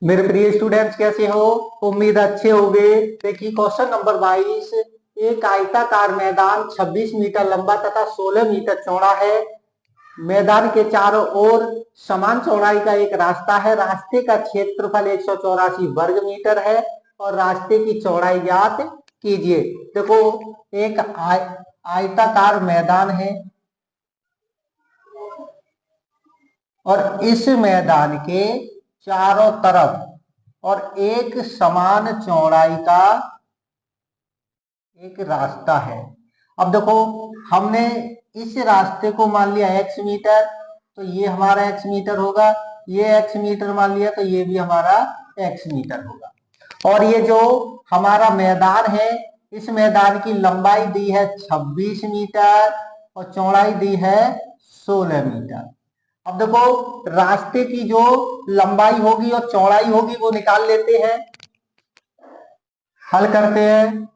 मेरे प्रिय स्टूडेंट्स, कैसे हो? उम्मीद अच्छे होंगे। देखिए क्वेश्चन नंबर 22। एक आयताकार मैदान 26 मीटर लंबा तथा 16 मीटर चौड़ा है। मैदान के चारों ओर समान चौड़ाई का एक रास्ता है। रास्ते का क्षेत्रफल 184 वर्ग मीटर है और रास्ते की चौड़ाई ज्ञात कीजिए। देखो, एक आयताकार मैदान है और इस मैदान के चारों तरफ और एक समान चौड़ाई का एक रास्ता है। अब देखो, हमने इस रास्ते को मान लिया x मीटर, तो ये हमारा x मीटर होगा। ये x मीटर मान लिया तो ये भी हमारा x मीटर होगा। और ये जो हमारा मैदान है, इस मैदान की लंबाई दी है 26 मीटर और चौड़ाई दी है 16 मीटर। अब देखो, रास्ते की जो लंबाई होगी और चौड़ाई होगी वो निकाल लेते हैं। हल करते हैं।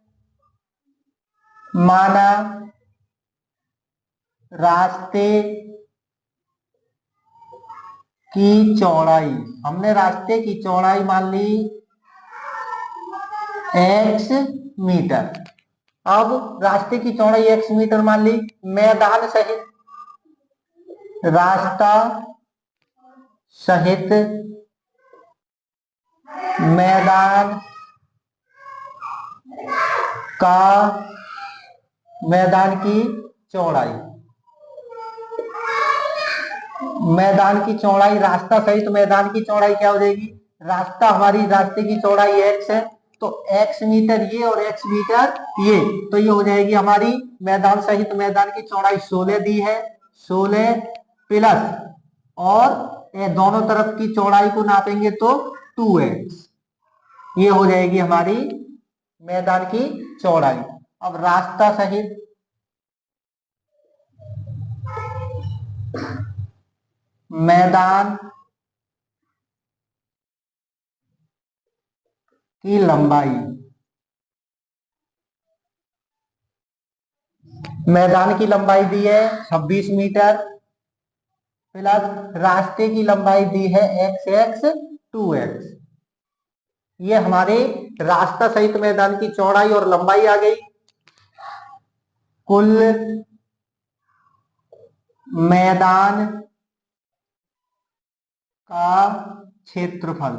माना रास्ते की चौड़ाई, हमने रास्ते की चौड़ाई मान ली x मीटर। अब रास्ते की चौड़ाई x मीटर मान ली, मैदान सहित रास्ता सहित मैदान का मैदान की चौड़ाई, मैदान की चौड़ाई रास्ता सहित मैदान की चौड़ाई क्या हो जाएगी? रास्ता हमारी रास्ते की चौड़ाई x है तो x मीटर ये और x मीटर ये, तो ये हो जाएगी हमारी मैदान सहित मैदान की चौड़ाई 16 दी है। 16 प्लस और ये दोनों तरफ की चौड़ाई को नापेंगे तो 2x, ये हो जाएगी हमारी मैदान की चौड़ाई। अब रास्ता सहित मैदान की लंबाई, मैदान की लंबाई दी है 26 मीटर प्लस रास्ते की लंबाई दी है x 2x। ये हमारे रास्ता सहित मैदान की चौड़ाई और लंबाई आ गई। कुल मैदान का क्षेत्रफल,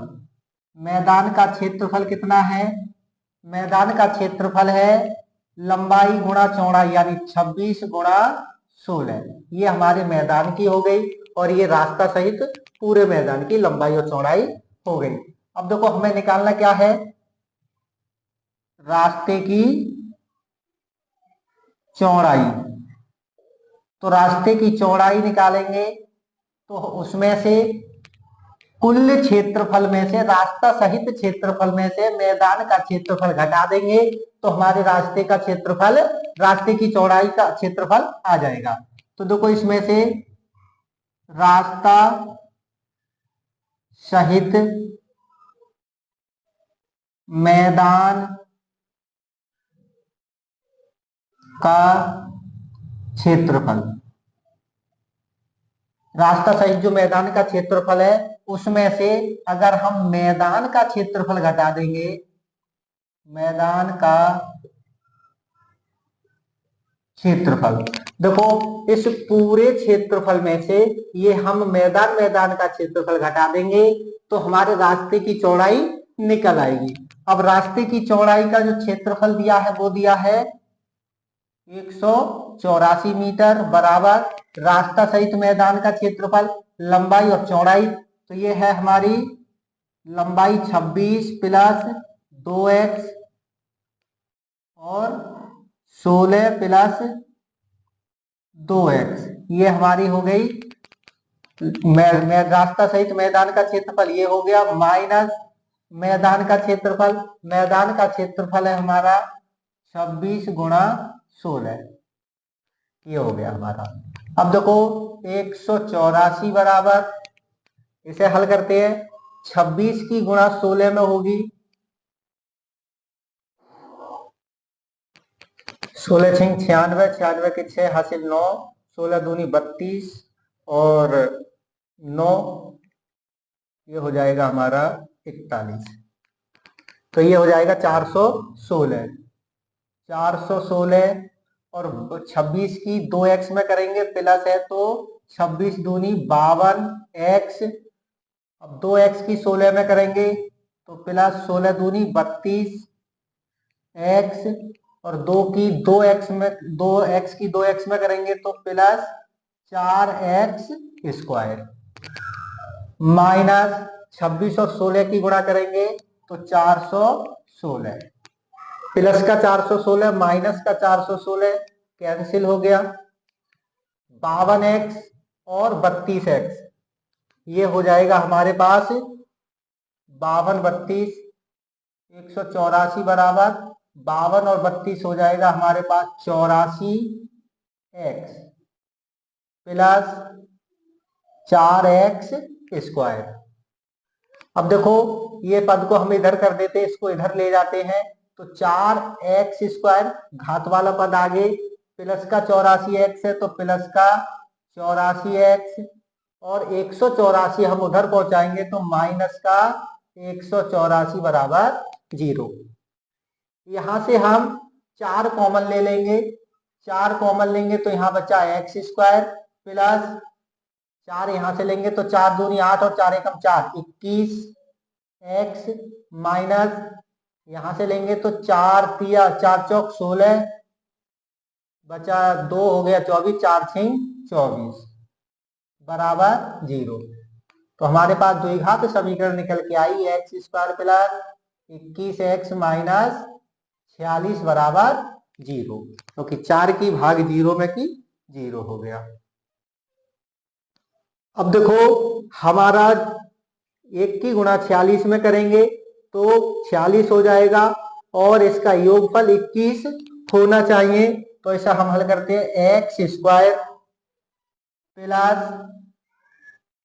मैदान का क्षेत्रफल कितना है? मैदान का क्षेत्रफल है लंबाई गुणा चौड़ाई, यानी 26 गुणा 16। ये हमारे मैदान की हो गई और ये रास्ता सहित पूरे मैदान की लंबाई और चौड़ाई हो गई। अब देखो, हमें निकालना क्या है? रास्ते की चौड़ाई। तो रास्ते की चौड़ाई निकालेंगे तो उसमें से कुल क्षेत्रफल में से, रास्ता सहित क्षेत्रफल में से मैदान का क्षेत्रफल घटा देंगे तो हमारे रास्ते का क्षेत्रफल, रास्ते की चौड़ाई का क्षेत्रफल आ जाएगा। तो देखो, इसमें से रास्ता सहित मैदान का क्षेत्रफल, रास्ता सहित जो मैदान का क्षेत्रफल है उसमें से अगर हम मैदान का क्षेत्रफल घटा देंगे, मैदान का क्षेत्रफल, देखो इस पूरे क्षेत्रफल में से ये हम मैदान का क्षेत्रफल घटा देंगे तो हमारे रास्ते की चौड़ाई निकल आएगी। अब रास्ते की चौड़ाई का जो क्षेत्रफल दिया है वो दिया है 184 मीटर बराबर रास्ता सहित मैदान का क्षेत्रफल, लंबाई और चौड़ाई, तो ये है हमारी लंबाई 26 प्लस 2x और 16 प्लस 2x, ये हमारी हो गई रास्ता सहित मैदान का क्षेत्रफल। ये हो गया माइनस मैदान का क्षेत्रफल, मैदान का क्षेत्रफल है हमारा 26 गुणा 16, ये हो गया हमारा। अब देखो 184 बराबर, इसे हल करते हैं। 26 की गुणा 16 में होगी 16 6 96, 96 के 6 हासिल 9, 16 दूनी 32 और 9 ये हो जाएगा हमारा 41। तो ये हो जाएगा 416। 416 और 26 की 2x में करेंगे प्लस है तो 26 दूनी 52x। अब 2x की 16 में करेंगे तो प्लस 16 दूनी 32x। और 2x में 2x में करेंगे तो प्लस 4x स्क्वायर। माइनस 26 और 16 की गुणा करेंगे तो 416। प्लस का 416 माइनस का 416 कैंसिल हो गया। 52x और 32x ये हो जाएगा हमारे पास 52 32 184 बराबर 52 और 32 हो जाएगा हमारे पास 84x प्लस 4x स्क्वायर। अब देखो ये पद को हम इधर कर देते हैं, इसको इधर ले जाते हैं तो 4x स्क्वायर घात वाला पद आगे प्लस का 84x है तो प्लस का 84x और 184 हम उधर पहुंचाएंगे तो माइनस का 184 बराबर 0। यहां से हम 4 कॉमन ले लेंगे। 4 कॉमन लेंगे तो यहाँ बचा x स्क्वायर प्लस 4 यहां से लेंगे तो 4 दूनी 8 और 4 एकम 4 21x माइनस यहां से लेंगे तो 4 तिया 4 चौक 16 बचा 2 हो गया 24 4 6 24 बराबर 0। तो हमारे पास द्विघात समीकरण निकल के आई x square plus 21x minus 46 बराबर 0, क्योंकि 4 की भाग 0 में की 0 हो गया। अब देखो हमारा 1 की गुणा 46 में करेंगे तो 46 हो जाएगा और इसका योगफल 21 होना चाहिए। तो ऐसा हम हल करते हैं x square plus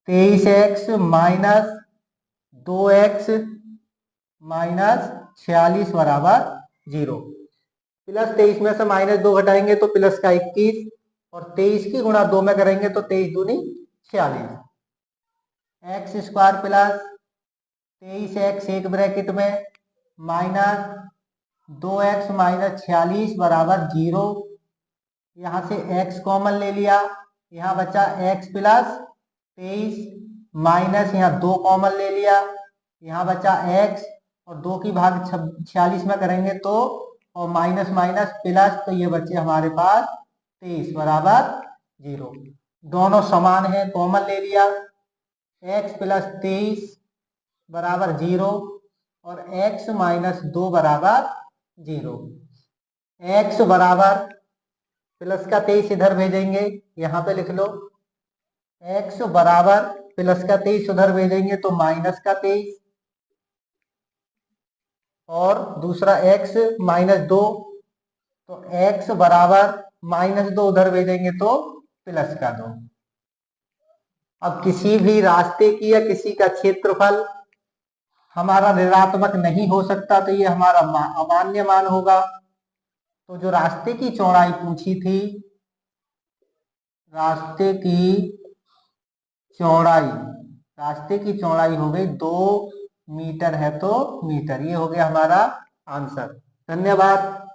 23x minus 2x minus 46 बराबर 0। प्लस 23 में से माइनस 2 घटाएंगे तो प्लस का 21 और 23 की गुणा 2 में करेंगे तो 23 दूनी 46। एक्स स्क्वायर प्लस 23x एक ब्रैकेट में माइनस 2x माइनस 46 बराबर 0। यहाँ से x कॉमन ले लिया, यहाँ बचा x प्लस 23 माइनस यहाँ 2 कॉमन ले लिया, यहाँ बचा x और 2 की भाग 46 में करेंगे तो और माइनस माइनस प्लस तो ये बचे हमारे पास 23 बराबर 0। दोनों समान है, कॉमन ले लिया, x प्लस 23 बराबर 0 और x माइनस 2 बराबर 0। x बराबर प्लस का 23 इधर भेजेंगे, यहाँ पे लिख लो x बराबर प्लस का 23 उधर भेजेंगे तो माइनस का 23 और दूसरा x माइनस 2 तो x बराबर माइनस 2 उधर भेजेंगे तो प्लस का 2। अब किसी भी रास्ते की या किसी का क्षेत्रफल हमारा ऋणात्मक नहीं हो सकता तो ये हमारा अमान्य मान होगा। तो जो रास्ते की चौड़ाई पूछी थी, रास्ते की चौड़ाई हो गई 2 मीटर है तो मीटर, ये हो गया हमारा आंसर। धन्यवाद।